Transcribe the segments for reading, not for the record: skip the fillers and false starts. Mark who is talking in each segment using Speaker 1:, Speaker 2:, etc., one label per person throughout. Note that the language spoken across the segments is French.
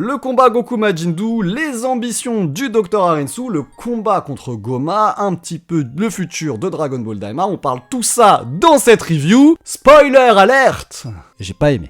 Speaker 1: le combat Goku Majin Buu, les ambitions du Dr Arinsu, le combat contre Goma, un petit peu le futur de Dragon Ball Daima, on parle tout ça dans cette review. Spoiler alerte! J'ai pas aimé.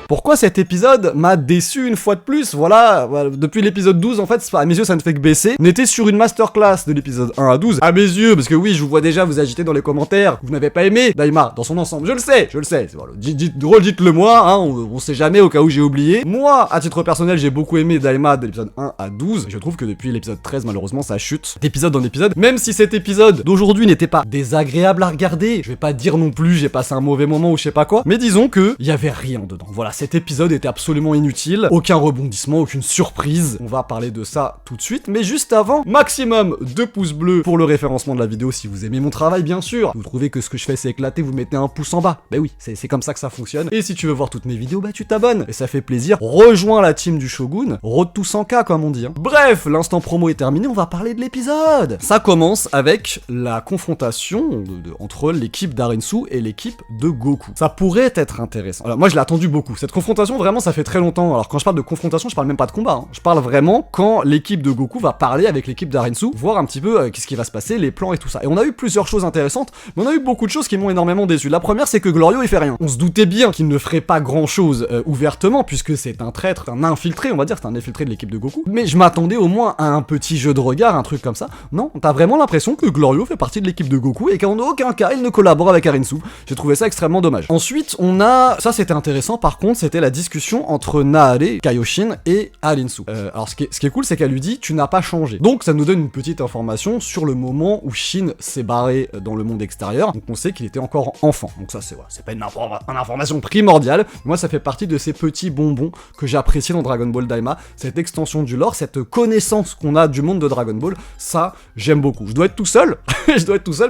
Speaker 1: Pourquoi cet épisode m'a déçu une fois de plus? Voilà, depuis l'épisode 12, en fait, à mes yeux, ça ne fait que baisser. On était sur une masterclass de l'épisode 1 à 12. À mes yeux, parce que oui, je vous vois déjà vous agiter dans les commentaires, vous n'avez pas aimé Daima dans son ensemble, je le sais. Voilà. Dites-le moi, hein, on sait jamais au cas où j'ai oublié. Moi, à titre personnel, j'ai beaucoup aimé Daima de l'épisode 1 à 12. Je trouve que depuis l'épisode 13, malheureusement, ça chute d'épisode en épisode. Même si cet épisode d'aujourd'hui n'était pas désagréable à regarder, je vais pas dire non plus j'ai passé un mauvais moment ou je sais pas quoi, mais disons que il y avait rien dedans. Voilà. Cet épisode était absolument inutile, aucun rebondissement, aucune surprise, on va parler de ça tout de suite, mais juste avant, maximum 2 pouces bleus pour le référencement de la vidéo si vous aimez mon travail bien sûr, vous trouvez que ce que je fais c'est éclaté, vous mettez un pouce en bas, bah oui, c'est comme ça que ça fonctionne, et si tu veux voir toutes mes vidéos, bah tu t'abonnes, et ça fait plaisir, rejoins la team du Shogun, road to 100K comme on dit, hein. Bref, l'instant promo est terminé, on va parler de l'épisode. Ça commence avec la confrontation entre l'équipe d'Arinsu et l'équipe de Goku. Ça pourrait être intéressant. Alors moi je l'ai attendu beaucoup, cette confrontation vraiment ça fait très longtemps. Alors quand je parle de confrontation, je parle même pas de combat, hein. Je parle vraiment quand l'équipe de Goku va parler avec l'équipe d'Arinsu, voir un petit peu qu'est-ce qui va se passer, les plans et tout ça. Et on a eu plusieurs choses intéressantes, mais on a eu beaucoup de choses qui m'ont énormément déçu. La première c'est que Glorio il fait rien. On se doutait bien qu'il ne ferait pas grand chose ouvertement, puisque c'est un traître, un infiltré, on va dire, c'est un infiltré de l'équipe de Goku. Mais je m'attendais au moins à un petit jeu de regard, un truc comme ça. Non, t'as vraiment l'impression que Glorio fait partie de l'équipe de Goku et qu'en aucun cas il ne collabore avec Arinsu. J'ai trouvé ça extrêmement dommage. Ensuite, on a, ça c'était intéressant par contre, c'était la discussion entre Nahare, Kaioshin et Arinsu. Alors ce qui est cool, c'est qu'elle lui dit tu n'as pas changé. Donc ça nous donne une petite information sur le moment où Shin s'est barré dans le monde extérieur. Donc on sait qu'il était encore enfant. Donc ça c'est pas une information primordiale. Moi ça fait partie de ces petits bonbons que j'apprécie dans Dragon Ball Daima. Cette extension du lore, cette connaissance qu'on a du monde de Dragon Ball, ça j'aime beaucoup. Je dois être tout seul,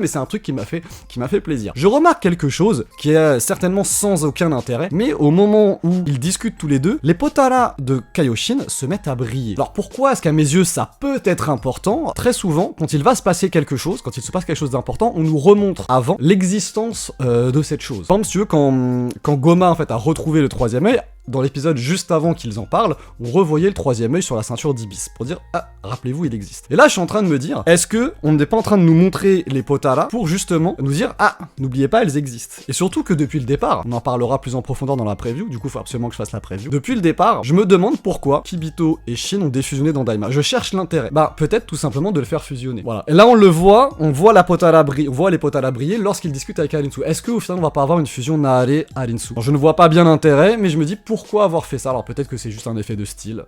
Speaker 1: mais c'est un truc qui m'a fait plaisir. Je remarque quelque chose qui est certainement sans aucun intérêt, mais au moment où ils discutent tous les deux, les Potara de Kaioshin se mettent à briller. Alors pourquoi est-ce qu'à mes yeux ça peut être important? Très souvent, quand il va se passer quelque chose, quand il se passe quelque chose d'important, on nous remontre avant l'existence de cette chose. Par exemple, si tu veux, quand Goma en fait a retrouvé le 3e œil, dans l'épisode juste avant qu'ils en parlent, on revoyait le 3e œil sur la ceinture d'Ibis, pour dire, ah, rappelez-vous, il existe. Et là, je suis en train de me dire, est-ce que on n'est pas en train de nous montrer les Potara pour justement nous dire, ah, n'oubliez pas, elles existent. Et surtout que depuis le départ, on en parlera plus en profondeur dans la preview, du coup, faut absolument que je fasse la preview. Depuis le départ, je me demande pourquoi Kibito et Shin ont défusionné dans Daima. Je cherche l'intérêt. Bah, peut-être tout simplement de le faire fusionner. Voilà. Et là, on le voit, on voit les Potara briller lorsqu'ils discutent avec Arinsu. Est-ce qu'au final, on va pas avoir une fusion Nahare-Arinsu? Je ne vois pas bien l'intérêt, mais je me dis pourquoi avoir fait ça. Alors peut-être que c'est juste un effet de style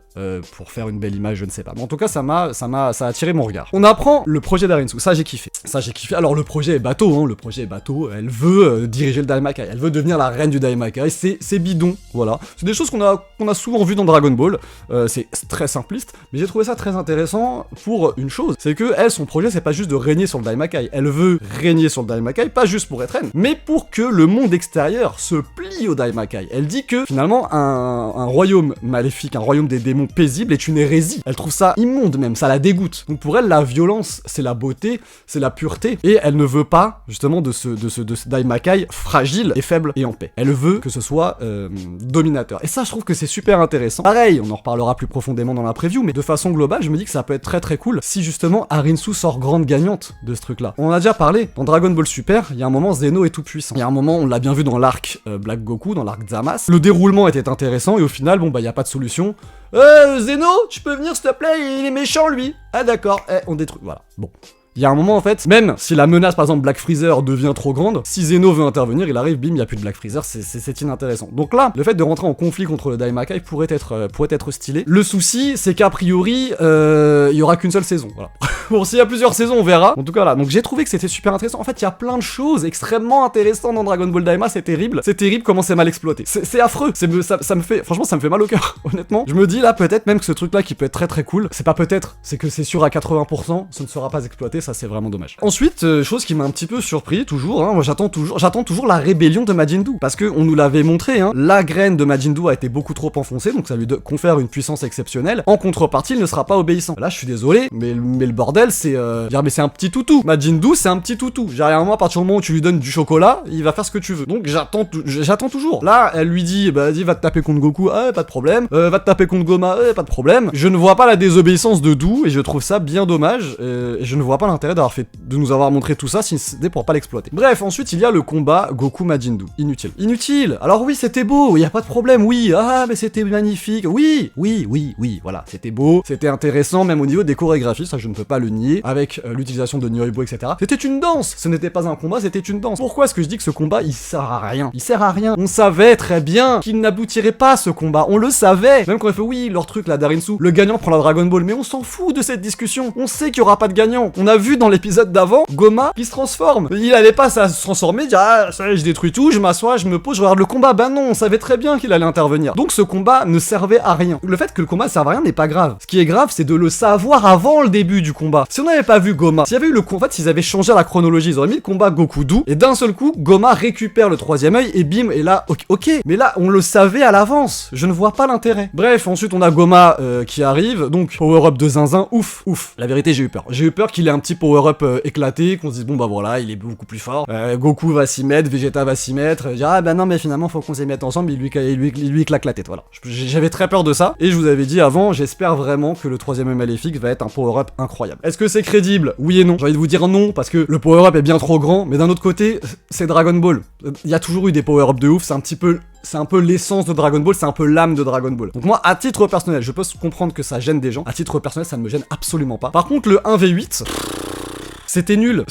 Speaker 1: pour faire une belle image, je ne sais pas. Mais en tout cas, ça a attiré mon regard. On apprend le projet d'Arinsu. Ça j'ai kiffé. Alors le projet est bateau, hein. Le projet est bateau. Elle veut diriger le Daimakai. Elle veut devenir la reine du Daimakai. C'est bidon. Voilà. C'est des choses qu'on a souvent vues dans Dragon Ball. C'est très simpliste, mais j'ai trouvé ça très intéressant pour une chose. C'est que elle, son projet, c'est pas juste de régner sur le Daimakai. Elle veut régner sur le Daimakai, pas juste pour être reine, mais pour que le monde extérieur se plie au Daimakai. Elle dit que finalement un royaume maléfique, un royaume des démons paisible est une hérésie. Elle trouve ça immonde même, ça la dégoûte. Donc pour elle, la violence, c'est la beauté, c'est la pureté, et elle ne veut pas justement de ce Daimakai fragile et faible et en paix. Elle veut que ce soit dominateur. Et ça, je trouve que c'est super intéressant. Pareil, on en reparlera plus profondément dans la preview, mais de façon globale, je me dis que ça peut être très très cool si justement Arinsu sort grande gagnante de ce truc-là. On en a déjà parlé, dans Dragon Ball Super, il y a un moment, Zeno est tout puissant. Il y a un moment, on l'a bien vu dans l'arc Black Goku, dans l'arc Zamasu. Le déroulement était intéressant, et au final, bon bah y a pas de solution. Zeno, tu peux venir s'il te plaît, il est méchant lui. Ah d'accord, on détruit, voilà, bon. Il y a un moment en fait, même si la menace par exemple Black Freezer devient trop grande, si Zeno veut intervenir, il arrive, bim, il n'y a plus de Black Freezer, c'est inintéressant. Donc là, le fait de rentrer en conflit contre le Daimakai pourrait être stylé. Le souci, c'est qu'a priori, il y aura qu'une seule saison, voilà. Bon, s'il y a plusieurs saisons, on verra. En tout cas là, donc j'ai trouvé que c'était super intéressant. En fait, il y a plein de choses extrêmement intéressantes dans Dragon Ball Daima, c'est terrible. C'est terrible comment c'est mal exploité. C'est affreux. Ça me fait, franchement, ça me fait mal au cœur, honnêtement. Je me dis là, peut-être même que ce truc-là qui peut être très très cool, c'est pas peut-être, c'est que c'est sûr à 80%, ce ne sera pas exploité, ça c'est vraiment dommage. Ensuite, chose qui m'a un petit peu surpris, toujours, hein, moi j'attends toujours la rébellion de Majin Buu, parce que on nous l'avait montré, hein, la graine de Majin Buu a été beaucoup trop enfoncée, donc ça lui confère une puissance exceptionnelle. En contrepartie, il ne sera pas obéissant. Là, je suis désolé, mais le bordel bordel, c'est dire mais c'est un petit toutou. Majin Buu, c'est un petit toutou. Genre, à partir du moment où tu lui donnes du chocolat, il va faire ce que tu veux. Donc j'attends toujours. Là, elle lui dit, bah vas-y, va te taper contre Goku, pas de problème. Va te taper contre Goma, pas de problème. Je ne vois pas la désobéissance de Dou et je trouve ça bien dommage. Et je ne vois pas l'intérêt de nous avoir montré tout ça si c'était pour pas l'exploiter. Bref, ensuite il y a le combat Goku Majin Buu. Inutile. Alors oui, c'était beau, il y a pas de problème. Oui, mais c'était magnifique. Oui, voilà, c'était beau, c'était intéressant même au niveau des chorégraphies, ça je ne peux pas le nier, avec l'utilisation de Nyoibo, etc. C'était une danse. Ce n'était pas un combat, c'était une danse. Pourquoi est-ce que je dis que ce combat il sert à rien? Il sert à rien. On savait très bien qu'il n'aboutirait pas ce combat. On le savait. Même quand il fait oui, leur truc là, Darinsu, le gagnant prend la Dragon Ball. Mais on s'en fout de cette discussion. On sait qu'il y aura pas de gagnant. On a vu dans l'épisode d'avant Goma qui se transforme. Il allait pas se transformer, dire ça y est, je détruis tout, je m'assois, je me pose, je regarde le combat. Ben non, on savait très bien qu'il allait intervenir. Donc ce combat ne servait à rien. Le fait que le combat ne serve à rien n'est pas grave. Ce qui est grave, c'est de le savoir avant le début du combat. Si on n'avait pas vu Goma, s'il y avait eu le combat, en fait, s'ils avaient changé la chronologie, ils auraient mis le combat Goku-Dou, et d'un seul coup, Goma récupère le troisième œil, et bim, et là, ok. Mais là, on le savait à l'avance. Je ne vois pas l'intérêt. Bref, ensuite, on a Goma qui arrive, donc power-up de zinzin, ouf. La vérité, j'ai eu peur. J'ai eu peur qu'il ait un petit power-up éclaté, qu'on se dise, bon bah voilà, il est beaucoup plus fort. Goku va s'y mettre, Vegeta va s'y mettre, dire, ah bah non, mais finalement, faut qu'on s'y mette ensemble, il lui claque la tête, voilà. J'avais très peur de ça, et je vous avais dit avant, j'espère vraiment que le troisième œil maléfique va être un power-up incroyable. Est-ce que c'est crédible? Oui et non. J'ai envie de vous dire non, parce que le power-up est bien trop grand, mais d'un autre côté, c'est Dragon Ball. Il y a toujours eu des power-up de ouf, c'est un peu l'essence de Dragon Ball, c'est un peu l'âme de Dragon Ball. Donc moi, à titre personnel, je peux comprendre que ça gêne des gens. À titre personnel, ça ne me gêne absolument pas. Par contre, le 1v8... c'était nul,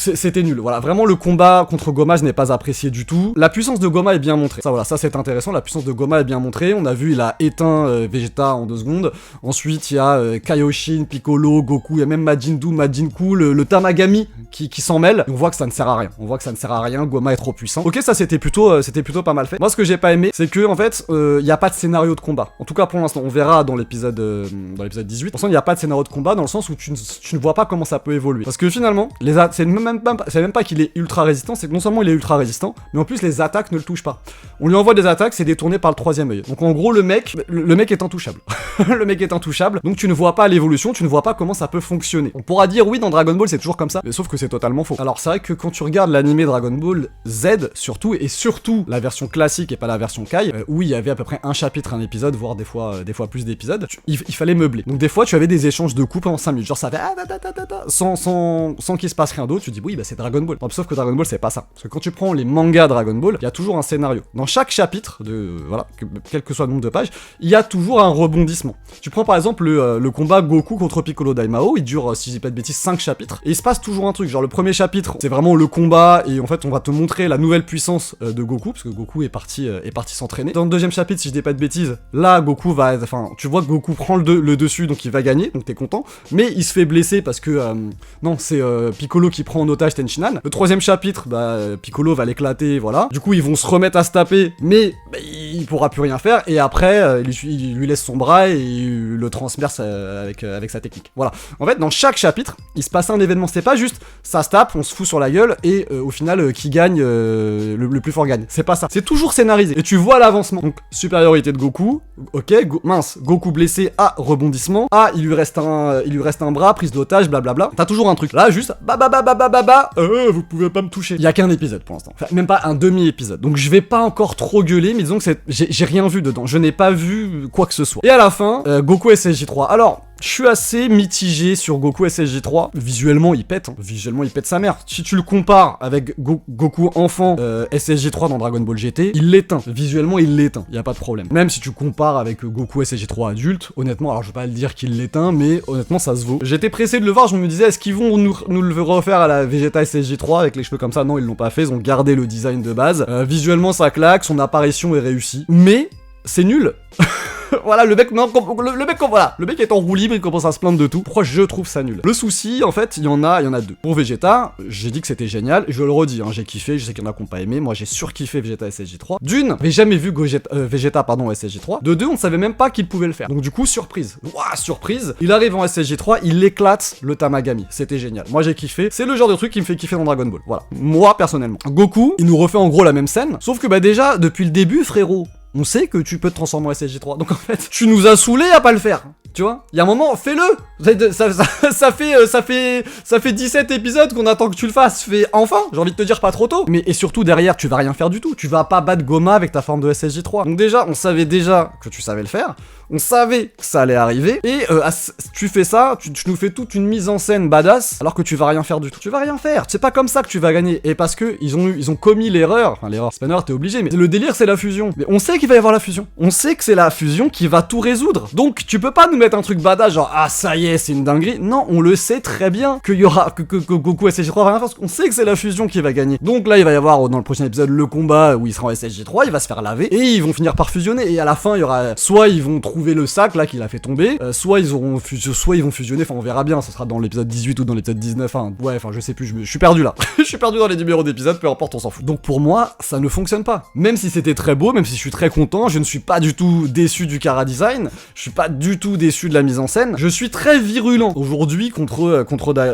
Speaker 1: voilà, vraiment le combat contre Goma je n'ai pas apprécié du tout. La puissance de Goma est bien montrée, ça c'est intéressant, la puissance de Goma est bien montrée, on a vu il a éteint Vegeta en 2 secondes, ensuite il y a Kaioshin, Piccolo, Goku, il y a même Majin Buu, Majin Buu, le Tamagami qui s'en mêle, et on voit que ça ne sert à rien, Goma est trop puissant. Ok, ça c'était plutôt pas mal fait. Moi ce que j'ai pas aimé, c'est que en fait, il y a pas de scénario de combat, en tout cas pour l'instant, on verra dans l'épisode 18, pour l'instant il n'y a pas de scénario de combat dans le sens où tu ne vois pas comment ça peut évoluer, parce que finalement, c'est même pas qu'il est ultra résistant, c'est que non seulement il est ultra résistant, mais en plus les attaques ne le touchent pas. On lui envoie des attaques, c'est détourné par le troisième œil. Donc en gros le mec est intouchable. Le mec est intouchable, donc tu ne vois pas l'évolution, tu ne vois pas comment ça peut fonctionner. On pourra dire oui dans Dragon Ball c'est toujours comme ça, mais sauf que c'est totalement faux. Alors c'est vrai que quand tu regardes l'animé Dragon Ball Z surtout, et surtout la version classique et pas la version Kai, où il y avait à peu près un chapitre, un épisode, voire des fois plus d'épisodes, il fallait meubler. Donc des fois tu avais des échanges de coups pendant 5 minutes, genre ça fait sans qu'il se passe rien d'autre, tu dis oui bah c'est Dragon Ball. Sauf que Dragon Ball c'est pas ça. Parce que quand tu prends les mangas Dragon Ball, il y a toujours un scénario. Dans chaque chapitre, quel que soit le nombre de pages, il y a toujours un rebondissement. Tu prends par exemple le combat Goku contre Piccolo Daimao, il dure, si je dis pas de bêtises, 5 chapitres, et il se passe toujours un truc. Genre le premier chapitre, c'est vraiment le combat, et en fait on va te montrer la nouvelle puissance de Goku, parce que Goku est parti s'entraîner. Dans le deuxième chapitre, si je dis pas de bêtises, là Goku tu vois que Goku prend le dessus, donc il va gagner, donc t'es content, mais il se fait blesser parce que, c'est Piccolo qui prend en otage Tenshinhan. Le troisième chapitre, Piccolo va l'éclater, voilà. Du coup, ils vont se remettre à se taper, mais il pourra plus rien faire, et après, il lui laisse son bras et il le transperce avec sa technique. Voilà. En fait, dans chaque chapitre, il se passe un événement. C'est pas juste, ça se tape, on se fout sur la gueule, et au final, qui gagne, le plus fort gagne. C'est pas ça. C'est toujours scénarisé. Et tu vois l'avancement. Donc, supériorité de Goku, ok, Goku blessé, rebondissement, il lui reste un bras, prise d'otage, blablabla. T'as toujours un truc. Là, juste, vous pouvez pas me toucher. Il y a qu'un épisode pour l'instant. Enfin, même pas un demi-épisode. Donc je vais pas encore trop gueuler, mais disons que j'ai rien vu dedans. Je n'ai pas vu quoi que ce soit. Et à la fin, Goku SSJ3. Alors, je suis assez mitigé sur Goku SSJ3. Visuellement, il pète. Visuellement, il pète sa mère. Si tu le compares avec Goku enfant SSJ3 dans Dragon Ball GT, il l'éteint. Visuellement, il l'éteint. Y a pas de problème. Même si tu compares avec Goku SSJ3 adulte, honnêtement, alors je vais pas le dire qu'il l'éteint, mais honnêtement, ça se vaut. J'étais pressé de le voir. Je me disais, est-ce qu'ils vont nous le refaire à la Vegeta SSJ3 avec les cheveux comme ça? Non, ils l'ont pas fait. Ils ont gardé le design de base. Visuellement, ça claque. Son apparition est réussie. Mais c'est nul. Voilà, le mec est en roue libre, il commence à se plaindre de tout. Pourquoi je trouve ça nul? Le souci, en fait, il y en a deux. Pour Vegeta, j'ai dit que c'était génial, je le redis, j'ai kiffé, je sais qu'il y en a qui n'ont pas aimé, moi j'ai surkiffé Vegeta SSJ3. D'une, j'ai jamais vu Vegeta SSJ3. De deux, on ne savait même pas qu'il pouvait le faire. Donc du coup, surprise. Ouah, surprise. Il arrive en SSJ3, il éclate le Tamagami. C'était génial. Moi j'ai kiffé. C'est le genre de truc qui me fait kiffer dans Dragon Ball. Voilà. Moi, personnellement. Goku, il nous refait en gros la même scène, sauf que déjà, depuis le début, frérot, on sait que tu peux te transformer en SSJ3. Donc en fait, tu nous as saoulés à pas le faire. tu vois. Il y a un moment, fais-le. Ça fait 17 épisodes qu'on attend que tu le fasses. Fais enfin, j'ai envie de te dire pas trop tôt. Mais et surtout derrière, tu vas rien faire du tout. Tu vas pas battre Goma avec ta forme de SSJ3. Donc déjà, on savait déjà que tu savais le faire. On savait que ça allait arriver. Et tu fais ça, tu nous fais toute une mise en scène badass, alors que tu vas rien faire du tout. Tu vas rien faire. C'est pas comme ça que tu vas gagner. Et parce que ils ont commis l'erreur. Enfin, l'erreur, c'est pas une erreur, t'es obligé. Mais le délire, c'est la fusion. Mais on sait qu'il va y avoir la fusion. On sait que c'est la fusion qui va tout résoudre. Donc, tu peux pas nous mettre un truc badass, genre, ah, ça y est, c'est une dinguerie. Non, on le sait très bien qu'il y aura, que Goku SSJ3 va rien faire, parce qu'on sait que c'est la fusion qui va gagner. Donc là, il va y avoir, dans le prochain épisode, le combat où il sera en SSJ3, il va se faire laver, et ils vont finir par fusionner. Et à la fin, il y aura, soit ils vont trouver le sac, là, qu'il a fait tomber, soit ils vont fusionner, enfin, on verra bien, ça sera dans l'épisode 18 ou dans l'épisode 19, hein. Ouais, enfin, je sais plus, je suis perdu là. Je suis perdu dans les numéros d'épisodes, peu importe, on s'en fout. Donc pour moi, ça ne fonctionne pas. Même si c'était très beau, même si je suis très content, je ne suis pas du tout déçu du chara design, je suis pas du tout déçu de la mise en scène, je suis très virulent aujourd'hui contre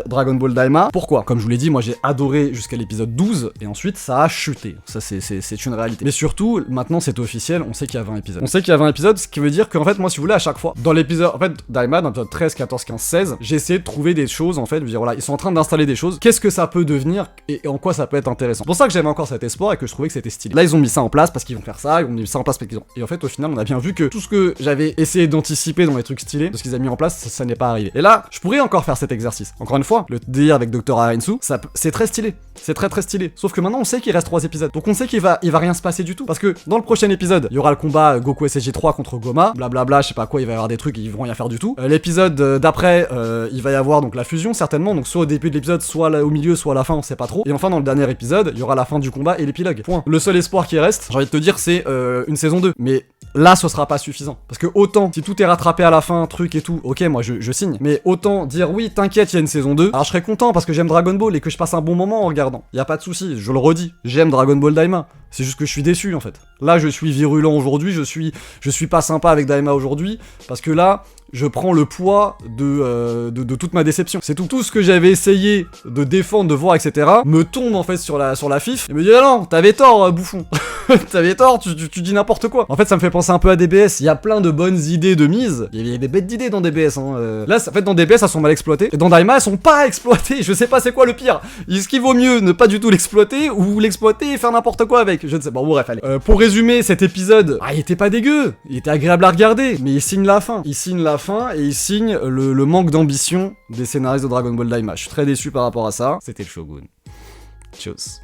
Speaker 1: Dragon Ball Daima. Pourquoi? Comme je vous l'ai dit, moi j'ai adoré jusqu'à l'épisode 12, et ensuite ça a chuté. Ça c'est une réalité. Mais surtout, maintenant c'est officiel, on sait qu'il y a 20 épisodes. On sait qu'il y a 20 épisodes, ce qui veut dire qu'en fait, moi si vous voulez, à chaque fois, dans l'épisode, en fait, Daima, dans l'épisode 13, 14, 15, 16, j'ai essayé de trouver des choses, en fait, je veux dire, voilà, ils sont en train d'installer des choses, qu'est-ce que ça peut devenir, et en quoi ça peut être intéressant. C'est pour ça que j'avais encore cet espoir et que je trouvais que c'était stylé. Là, ils ont mis ça en place parce qu'ils vont faire ça, ils ont mis ça en place parce qu'ils ont... Et en fait, au final, on a bien vu que tout ce que j'avais essayé d'anticiper dans les trucs stylés, de ce qu'ils avaient mis en place, ça n'est pas arrivé. Et là, je pourrais encore faire cet exercice. Encore une fois, le délire avec Dr. Arensu, c'est très stylé. C'est très stylé. Sauf que maintenant, on sait qu'il reste 3 épisodes. Donc on sait qu'il va rien se passer du tout. Parce que dans le prochain épisode, il y aura le combat Goku SSJ3 contre Goma, blablabla, je sais pas quoi, il va y avoir des trucs, ils vont rien faire du tout. L'épisode d'après, il va y avoir donc la fusion certainement, donc soit au début de l'épisode, soit là, au milieu, soit à la fin, on sait pas trop. Et enfin, dans le dernier épisode, il y aura la fin du combat et l'épilogue. Point. Le seul espoir qui reste, j'ai envie de te dire, c'est une saison 2. Mais là, ce sera pas suffisant. Parce que autant, si tout est rattrapé à la fin, truc et tout, ok, moi je signe. Mais autant dire oui, t'inquiète, il y a une saison 2. Alors je serais content parce que j'aime Dragon Ball et que je passe un bon moment en regardant. Y a pas de souci, je le redis, j'aime Dragon Ball Daima. C'est juste que je suis déçu en fait. Là, je suis virulent aujourd'hui, je suis pas sympa avec Daima aujourd'hui, parce que là, je prends le poids de toute ma déception. C'est tout. Tout ce que j'avais essayé de défendre, de voir, etc., me tombe en fait sur la fif, et me dit ah non, t'avais tort, bouffon. T'avais tort, tu dis n'importe quoi. En fait, ça me fait penser un peu à DBS. Il y a plein de bonnes idées de mise. Il y a des bêtes d'idées dans DBS. Hein. Là, en fait, dans DBS, elles sont mal exploitées. Et dans Daima, elles sont pas exploitées. Je sais pas c'est quoi le pire. Est-ce qu'il vaut mieux ne pas du tout l'exploiter ou l'exploiter et faire n'importe quoi avec? Je ne sais pas. Bon, bref, allez. Pour résumer cet épisode, il était pas dégueu. Il était agréable à regarder. Mais il signe la fin. Il signe la fin et il signe le manque d'ambition des scénaristes de Dragon Ball Daima. Je suis très déçu par rapport à ça. C'était le Shogun. Tchuss.